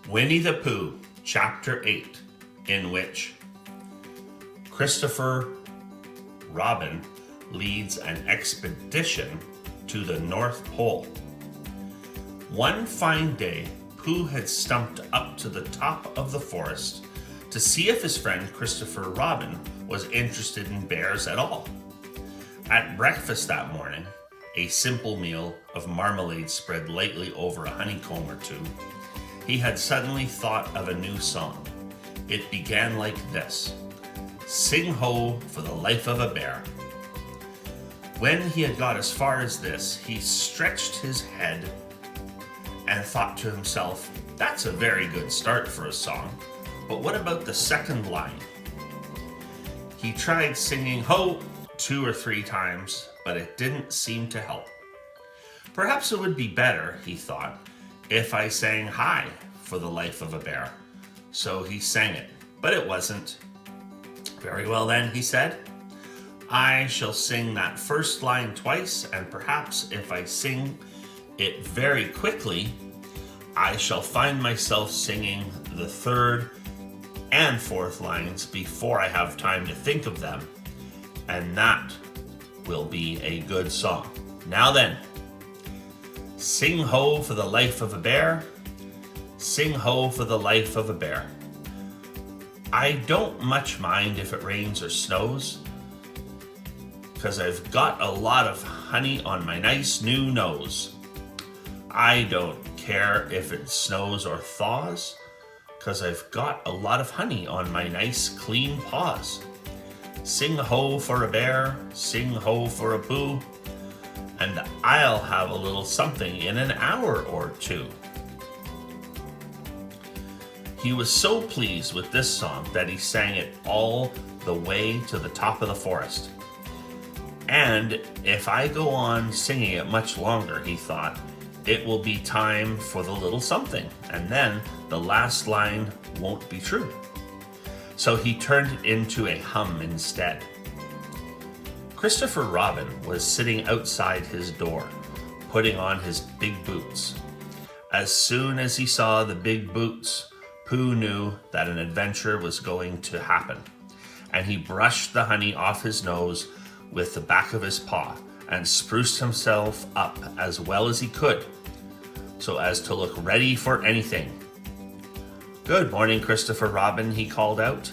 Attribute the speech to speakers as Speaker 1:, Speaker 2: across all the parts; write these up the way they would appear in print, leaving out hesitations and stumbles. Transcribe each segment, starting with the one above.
Speaker 1: Winnie-the-Pooh, Chapter 8, in which Christopher Robin leads an expedition to the North Pole. One fine day, Pooh had stumped up to the top of the forest to see if his friend Christopher Robin was interested in bears at all. At breakfast that morning, a simple meal of marmalade spread lightly over a honeycomb or two, he had suddenly thought of a new song. It began like this: "Sing ho for the life of a bear." When he had got as far as this, he stretched his head and thought to himself, "That's a very good start for a song, but what about the second line?" He tried singing ho 2 or 3 times, but it didn't seem to help. Perhaps it would be better, he thought, if I sang hi for the life of a bear. So he sang it, but it wasn't. "Very well then," he said. "I shall sing that first line twice, and perhaps if I sing it very quickly, I shall find myself singing the third and fourth lines before I have time to think of them, and that will be a good song. Now then, sing ho for the life of a bear, sing ho for the life of a bear. I don't much mind if it rains or snows, 'cause I've got a lot of honey on my nice new nose. I don't care if it snows or thaws, 'cause I've got a lot of honey on my nice clean paws. Sing ho for a bear, sing ho for a Pooh, and I'll have a little something in an hour or two." He was so pleased with this song that he sang it all the way to the top of the forest. And if I go on singing it much longer, he thought, it will be time for the little something, and then the last line won't be true. So he turned it into a hum instead. Christopher Robin was sitting outside his door, putting on his big boots. As soon as he saw the big boots, Pooh knew that an adventure was going to happen, and he brushed the honey off his nose with the back of his paw and spruced himself up as well as he could, so as to look ready for anything. "Good morning, Christopher Robin," he called out.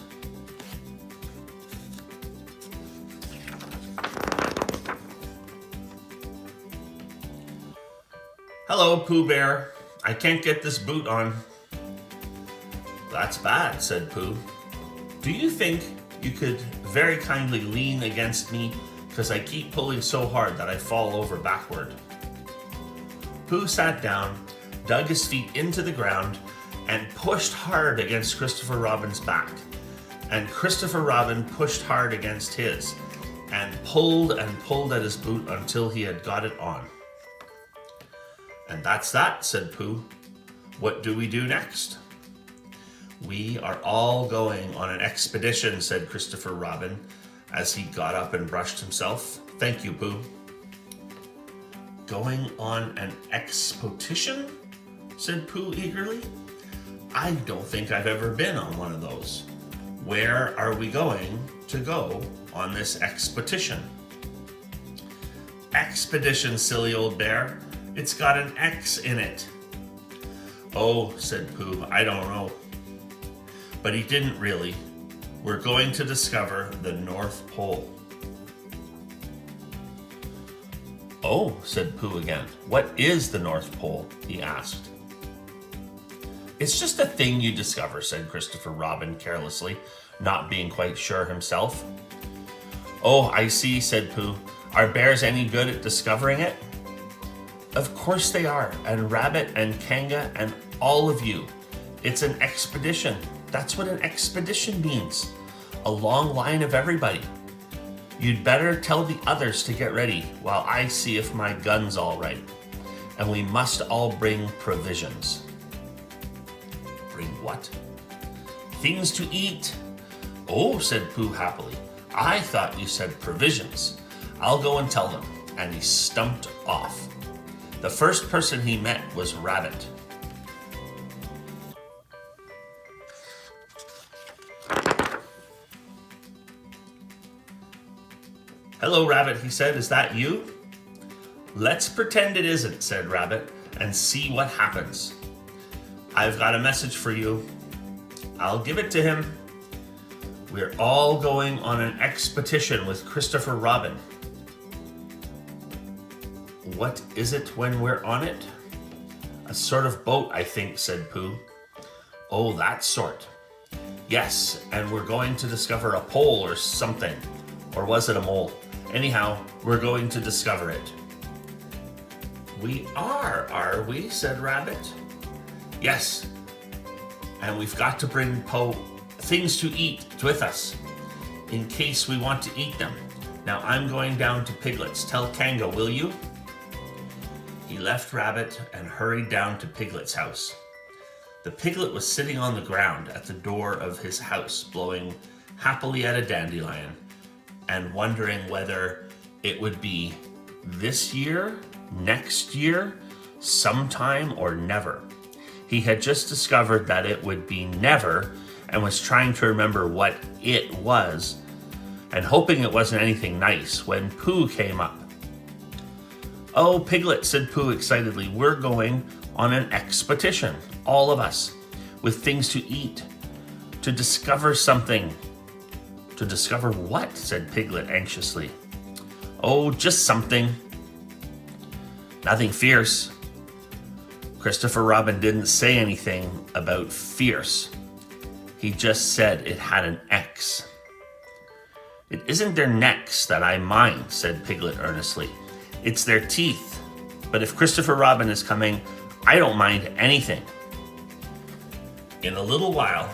Speaker 1: "Hello, Pooh Bear. I can't get this boot on." "That's bad," said Pooh. "Do you think you could very kindly lean against me, because I keep pulling so hard that I fall over backward?" Pooh sat down, dug his feet into the ground, and pushed hard against Christopher Robin's back. And Christopher Robin pushed hard against his, and pulled at his boot until he had got it on. "And that's that," said Pooh. "What do we do next?" "We are all going on an expedition," said Christopher Robin, as he got up and brushed himself. "Thank you, Pooh." "Going on an expotition?" said Pooh eagerly. "I don't think I've ever been on one of those. Where are we going to go on this expedition?" "Expedition, silly old bear. It's got an X in it." "Oh," said Pooh, "I don't know." But he didn't really. "We're going to discover the North Pole." "Oh," said Pooh again. "What is the North Pole?" he asked. "It's just a thing you discover," said Christopher Robin carelessly, not being quite sure himself. "Oh, I see," said Pooh. "Are bears any good at discovering it?" "Of course they are, and Rabbit and Kanga and all of you. It's an expedition. That's what an expedition means. A long line of everybody. You'd better tell the others to get ready while I see if my gun's all right. And we must all bring provisions." "Bring what?" "Things to eat." "Oh," said Pooh happily. "I thought you said provisions. I'll go and tell them." And he stumped off. The first person he met was Rabbit. "Hello, Rabbit," he said. "Is that you?" "Let's pretend it isn't," said Rabbit, "and see what happens. I've got a message for you. I'll give it to him. We're all going on an expedition with Christopher Robin." "What is it when we're on it?" "A sort of boat, I think," said Pooh. "Oh, that sort." "Yes, and we're going to discover a pole or something. Or was it a mole? Anyhow, we're going to discover it." "We are we?" said Rabbit. "Yes, and we've got to bring things to eat with us in case we want to eat them. Now I'm going down to Piglet's. Tell Kanga, will you?" He left Rabbit and hurried down to Piglet's house. The piglet was sitting on the ground at the door of his house, blowing happily at a dandelion and wondering whether it would be this year, next year, sometime, or never. He had just discovered that it would be never and was trying to remember what it was and hoping it wasn't anything nice when Pooh came up. "Oh, Piglet," said Pooh excitedly, "we're going on an expedition, all of us, with things to eat, to discover something." "To discover what?" said Piglet anxiously. "Oh, just something. Nothing fierce." Christopher Robin didn't say anything about fierce. He just said it had an X. "It isn't their necks that I mind," said Piglet earnestly. "It's their teeth. But if Christopher Robin is coming, I don't mind anything." In a little while,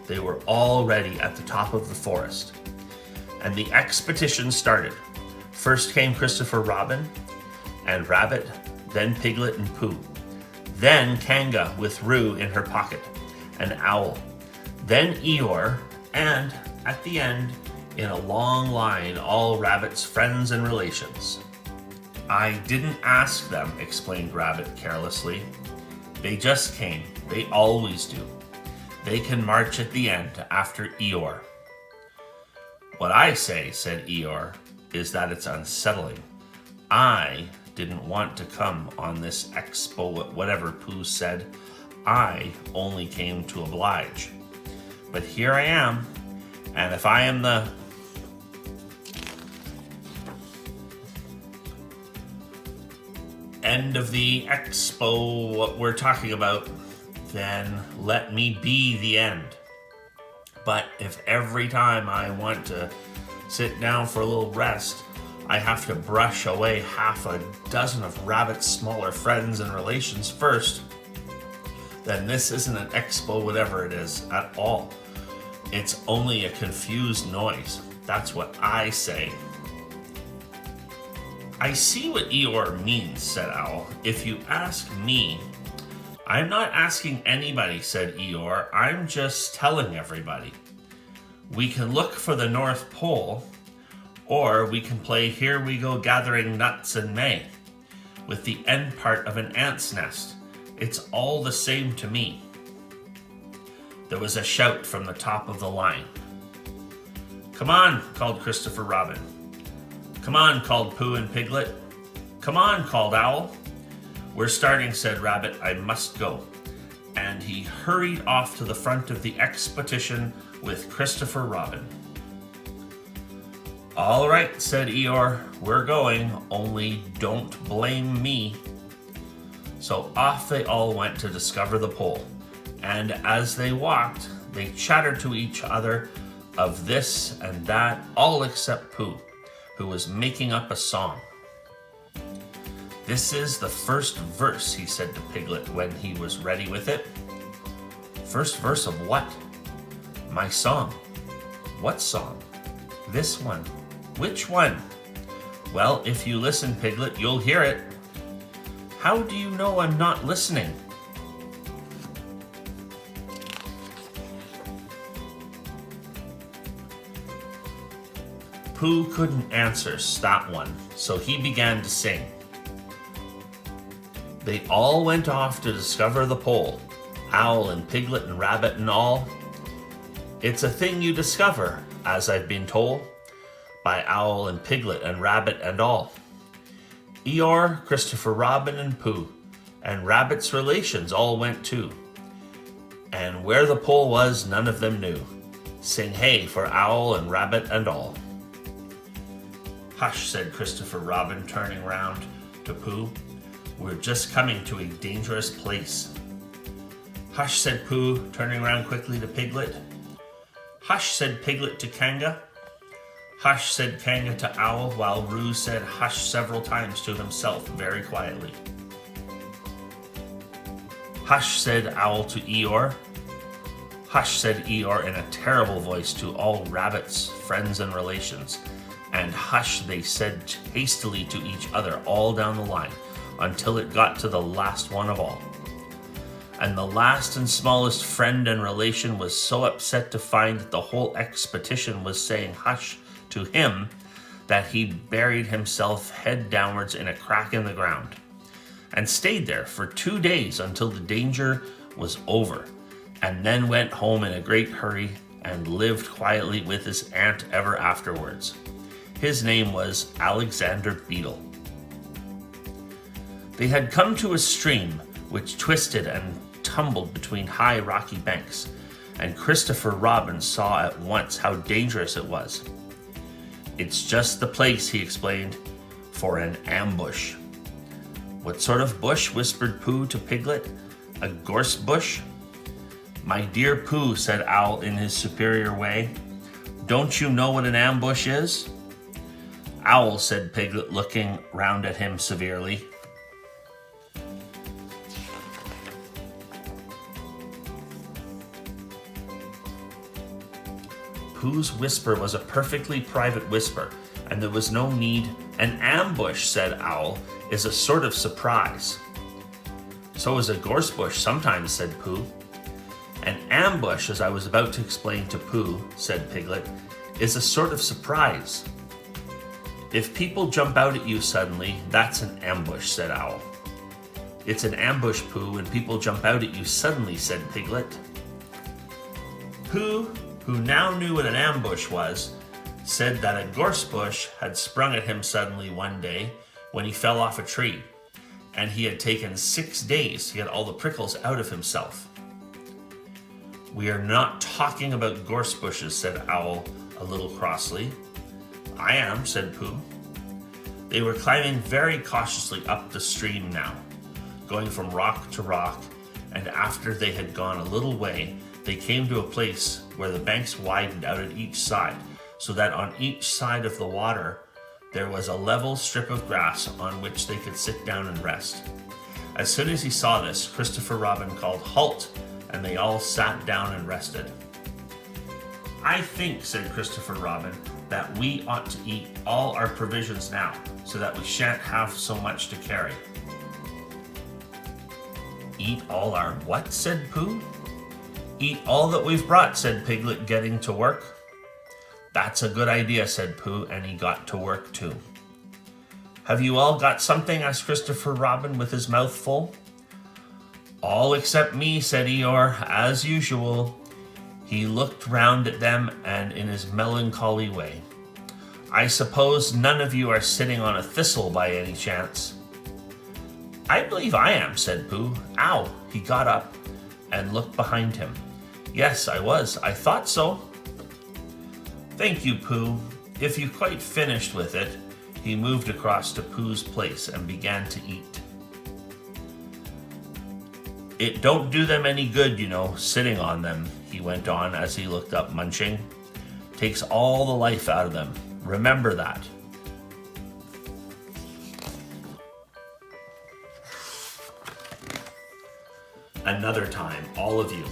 Speaker 1: they were all ready at the top of the forest, and the expedition started. First came Christopher Robin and Rabbit, then Piglet and Pooh. Then Kanga with Roo in her pocket, an owl. Then Eeyore, and at the end, in a long line, all Rabbit's friends and relations. "I didn't ask them," explained Rabbit carelessly. "They just came. They always do. They can march at the end after Eeyore." "What I say," said Eeyore, "is that it's unsettling. I didn't want to come on this expo, whatever Pooh said. I only came to oblige. But here I am, and if I am the end of the expo, what we're talking about, then let me be the end. But if every time I want to sit down for a little rest, I have to brush away half a dozen of Rabbit's smaller friends and relations first, then this isn't an expo, whatever it is, at all. It's only a confused noise. That's what I say." "I see what Eeyore means," said Owl. "If you ask me..." "I'm not asking anybody," said Eeyore. "I'm just telling everybody. We can look for the North Pole, or we can play Here We Go Gathering Nuts in May with the end part of an ant's nest. It's all the same to me." There was a shout from the top of the line. "Come on," called Christopher Robin. "Come on," called Pooh and Piglet. "Come on," called Owl. "We're starting," said Rabbit. "I must go." And he hurried off to the front of the expedition with Christopher Robin. "All right," said Eeyore, "we're going, only don't blame me." So off they all went to discover the pole, and as they walked, they chattered to each other of this and that, all except Pooh, who was making up a song. "This is the first verse," he said to Piglet when he was ready with it. "First verse of what?" "My song." "What song?" "This one." "Which one?" "Well, if you listen, Piglet, you'll hear it." "How do you know I'm not listening?" Pooh couldn't answer that one, so he began to sing. They all went off to discover the pole, Owl and Piglet and Rabbit and all. It's a thing you discover, as I've been told, by Owl and Piglet and Rabbit and all. Eeyore, Christopher Robin, and Pooh, and Rabbit's relations all went too. And where the pole was, none of them knew. Sing hey for Owl and Rabbit and all. Hush, said Christopher Robin, turning round to Pooh. We're just coming to a dangerous place. Hush, said Pooh, turning round quickly to Piglet. Hush, said Piglet to Kanga. Hush, said Kanga to Owl, while Roo said hush several times to himself very quietly. Hush, said Owl to Eeyore. Hush, said Eeyore in a terrible voice to all Rabbit's friends and relations. And hush, they said hastily to each other all down the line, until it got to the last one of all. And the last and smallest friend and relation was so upset to find that the whole Expotition was saying hush to him that he buried himself head downwards in a crack in the ground, and stayed there for 2 days until the danger was over, and then went home in a great hurry and lived quietly with his aunt ever afterwards. His name was Alexander Beetle. They had come to a stream which twisted and tumbled between high rocky banks, and Christopher Robin saw at once how dangerous it was. It's just the place, he explained, for an ambush. What sort of bush? Whispered Pooh to Piglet. A gorse bush? My dear Pooh, said Owl in his superior way, don't you know what an ambush is? Owl, said Piglet, looking round at him severely. Pooh's whisper was a perfectly private whisper, and there was no need. An ambush, said Owl, is a sort of surprise. So is a gorse bush sometimes, said Pooh. An ambush, as I was about to explain to Pooh, said Piglet, is a sort of surprise. If people jump out at you suddenly, that's an ambush, said Owl. It's an ambush, Pooh, when people jump out at you suddenly, said Piglet. Pooh, who now knew what an ambush was, said that a gorse bush had sprung at him suddenly one day when he fell off a tree, and he had taken 6 days to get all the prickles out of himself. We are not talking about gorse bushes, said Owl a little crossly. I am, said Pooh. They were climbing very cautiously up the stream now, going from rock to rock, and after they had gone a little way, they came to a place where the banks widened out at each side, so that on each side of the water there was a level strip of grass on which they could sit down and rest. As soon as he saw this, Christopher Robin called, "Halt!" and they all sat down and rested. I think, said Christopher Robin, that we ought to eat all our provisions now, so that we shan't have so much to carry. Eat all our what? Said Pooh. Eat all that we've brought, said Piglet, getting to work. That's a good idea, said Pooh, and he got to work too. Have you all got something? Asked Christopher Robin with his mouth full. All except me, said Eeyore, as usual. He looked round at them and in his melancholy way. I suppose none of you are sitting on a thistle by any chance. I believe I am, said Pooh. Ow! He got up and looked behind him. Yes, I was. I thought so. Thank you, Pooh. If you've quite finished with it, he moved across to Pooh's place and began to eat. It don't do them any good, you know, sitting on them, he went on as he looked up, munching. Takes all the life out of them. Remember that. Another time, all of you.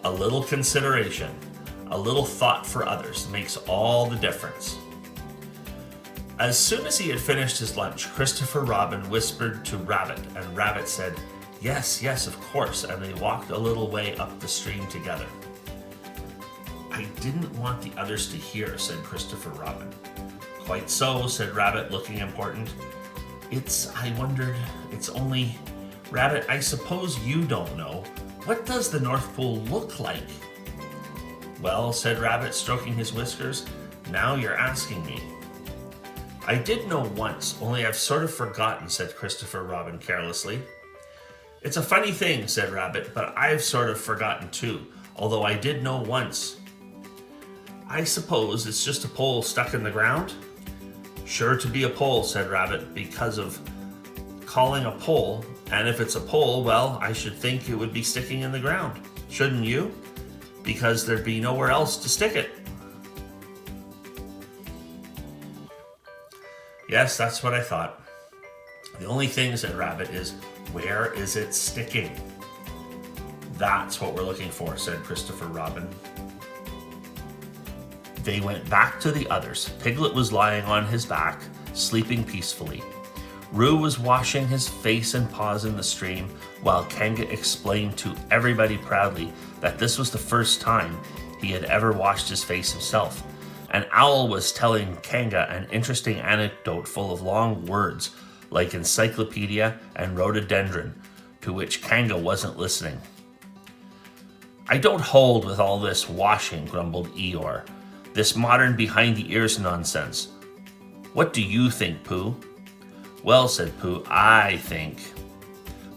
Speaker 1: A little consideration, a little thought for others makes all the difference. As soon as he had finished his lunch, Christopher Robin whispered to Rabbit, and Rabbit said, Yes, yes, of course, and they walked a little way up the stream together. I didn't want the others to hear, said Christopher Robin. Quite so, said Rabbit, looking important. I wondered, it's only... Rabbit, I suppose you don't know. What does the North Pole look like? Well, said Rabbit, stroking his whiskers, Now you're asking me. I did know once, only I've sort of forgotten, said Christopher Robin carelessly. It's a funny thing, said Rabbit, but I've sort of forgotten too, although I did know once. I suppose it's just a pole stuck in the ground? Sure to be a pole, said Rabbit, because of calling a pole, and if it's a pole, well, I should think it would be sticking in the ground. Shouldn't you? Because there'd be nowhere else to stick it. Yes, that's what I thought. The only thing, said Rabbit, is where is it sticking? That's what we're looking for, said Christopher Robin. They went back to the others. Piglet was lying on his back, sleeping peacefully. Roo was washing his face and paws in the stream, while Kanga explained to everybody proudly that this was the first time he had ever washed his face himself. An owl was telling Kanga an interesting anecdote full of long words, like encyclopedia and rhododendron, to which Kanga wasn't listening. I don't hold with all this washing, grumbled Eeyore. This modern behind-the-ears nonsense. What do you think, Pooh? Well, said Pooh, I think.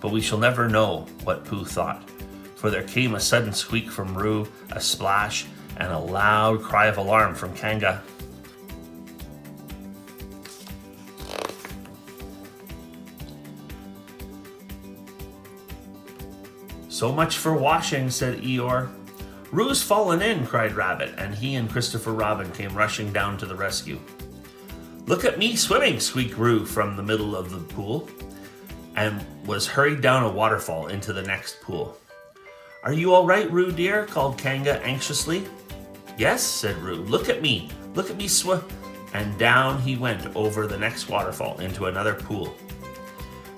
Speaker 1: But we shall never know what Pooh thought, for there came a sudden squeak from Roo, a splash, and a loud cry of alarm from Kanga. So much for washing, said Eeyore. Roo's fallen in, cried Rabbit, and he and Christopher Robin came rushing down to the rescue. Look at me swimming, squeaked Roo from the middle of the pool, and was hurried down a waterfall into the next pool. Are you all right, Roo dear? Called Kanga anxiously. Yes, said Roo. Look at me swim. And down he went over the next waterfall into another pool.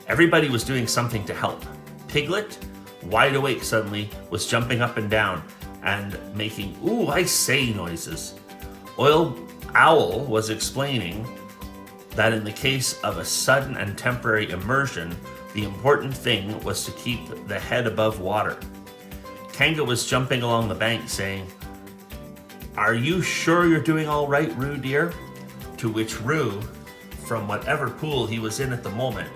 Speaker 1: Everybody was doing something to help. Piglet, wide awake suddenly, was jumping up and down and making "ooh, I say" noises. Owl was explaining that in the case of a sudden and temporary immersion, the important thing was to keep the head above water. Kanga was jumping along the bank saying, Are you sure you're doing all right, Roo dear? To which Roo, from whatever pool he was in at the moment,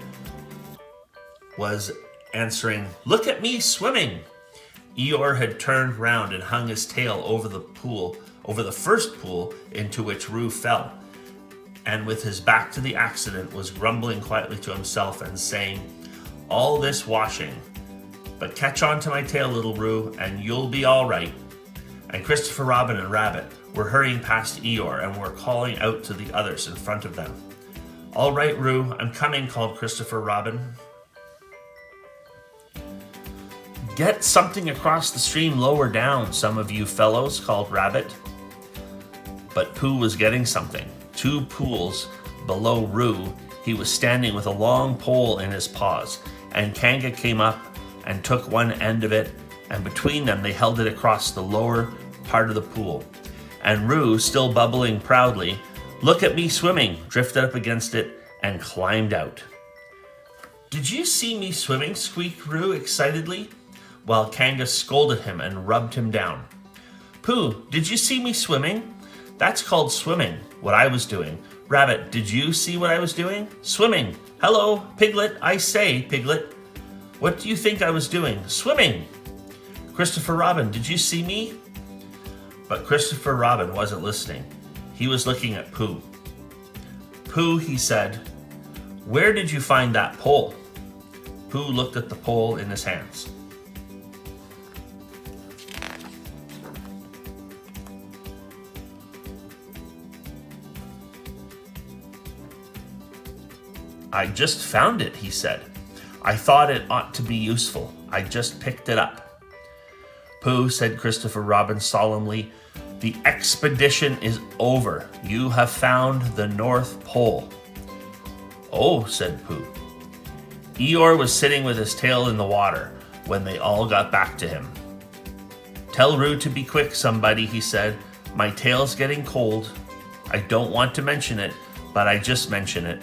Speaker 1: was answering, Look at me swimming. Eeyore had turned round and hung his tail over the first pool into which Roo fell, and with his back to the accident was grumbling quietly to himself and saying, All this washing, but catch on to my tail, little Roo, and you'll be all right. And Christopher Robin and Rabbit were hurrying past Eeyore and were calling out to the others in front of them. All right, Roo, I'm coming, called Christopher Robin. Get something across the stream lower down, some of you fellows, called Rabbit. But Pooh was getting something. 2 pools below Roo, he was standing with a long pole in his paws, and Kanga came up and took one end of it, and between them they held it across the lower part of the pool. And Roo, still bubbling proudly, Look at me swimming, drifted up against it and climbed out. Did you see me swimming? Squeaked Roo excitedly, while Kanga scolded him and rubbed him down. Pooh, did you see me swimming? That's called swimming, what I was doing. Rabbit, did you see what I was doing? Swimming. Hello, Piglet, I say, Piglet. What do you think I was doing? Swimming. Christopher Robin, did you see me? But Christopher Robin wasn't listening. He was looking at Pooh. Pooh, he said, where did you find that pole? Pooh looked at the pole in his hands. I just found it, he said. I thought it ought to be useful. I just picked it up. Pooh, said Christopher Robin solemnly, the expedition is over. You have found the North Pole. Oh, said Pooh. Eeyore was sitting with his tail in the water when they all got back to him. Tell Roo to be quick, somebody, he said. My tail's getting cold. I don't want to mention it, but I just mention it.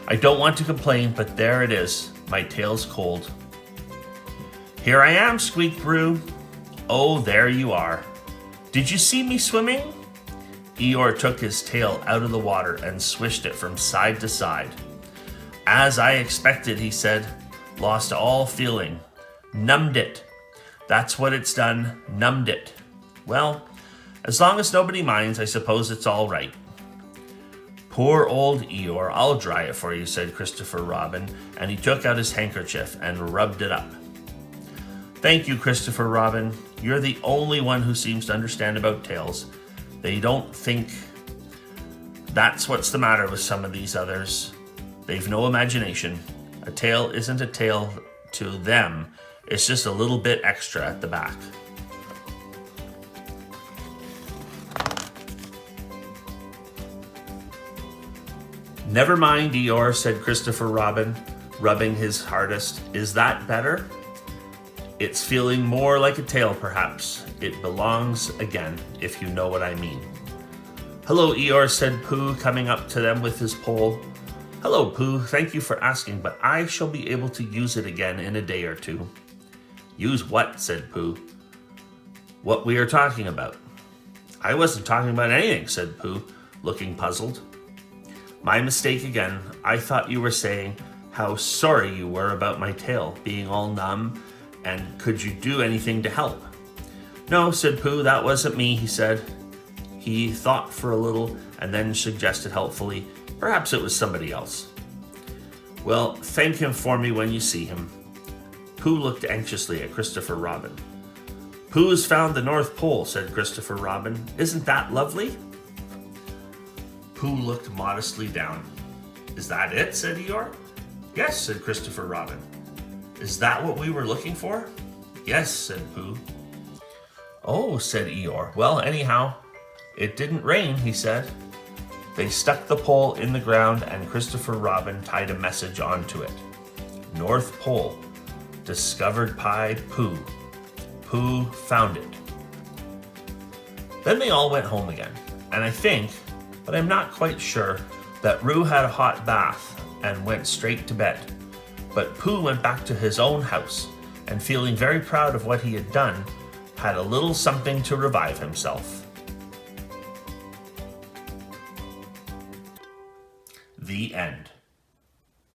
Speaker 1: I don't want to complain, but there it is. My tail's cold. Here I am, squeaked Roo. Oh, there you are. Did you see me swimming? Eeyore took his tail out of the water and swished it from side to side. "As I expected," he said. "Lost all feeling. Numbed it. That's what it's done, numbed it. Well, as long as nobody minds, I suppose it's all right." "Poor old Eeyore, I'll dry it for you," said Christopher Robin, and he took out his handkerchief and rubbed it up. "Thank you, Christopher Robin. You're the only one who seems to understand about tails. They don't think. That's what's the matter with some of these others. They've no imagination. A tail isn't a tail to them. It's just a little bit extra at the back." "Never mind, Eeyore," said Christopher Robin, rubbing his hardest. "Is that better? It's feeling more like a tail, perhaps. It belongs again, if you know what I mean." "Hello, Eeyore," said Pooh, coming up to them with his pole. "Hello, Pooh. Thank you for asking, but I shall be able to use it again in a day or two." "Use what?" said Pooh. "What we are talking about." "I wasn't talking about anything," said Pooh, looking puzzled. "My mistake again. I thought you were saying how sorry you were about my tail being all numb, and could you do anything to help?" "No," said Pooh, "that wasn't me," he said. He thought for a little and then suggested helpfully, "Perhaps it was somebody else." "Well, thank him for me when you see him." Pooh looked anxiously at Christopher Robin. "Pooh has found the North Pole," said Christopher Robin. "Isn't that lovely?" Pooh looked modestly down. "Is that it?" said Eeyore. "Yes," said Christopher Robin. "Is that what we were looking for?" "Yes," said Pooh. "Oh," said Eeyore. "Well, anyhow, it didn't rain," he said. They stuck the pole in the ground and Christopher Robin tied a message onto it. "North Pole, discovered by Pooh. Pooh found it." Then they all went home again, and I think, but I'm not quite sure, that Roo had a hot bath and went straight to bed. But Pooh went back to his own house, and feeling very proud of what he had done, had a little something to revive himself. The end.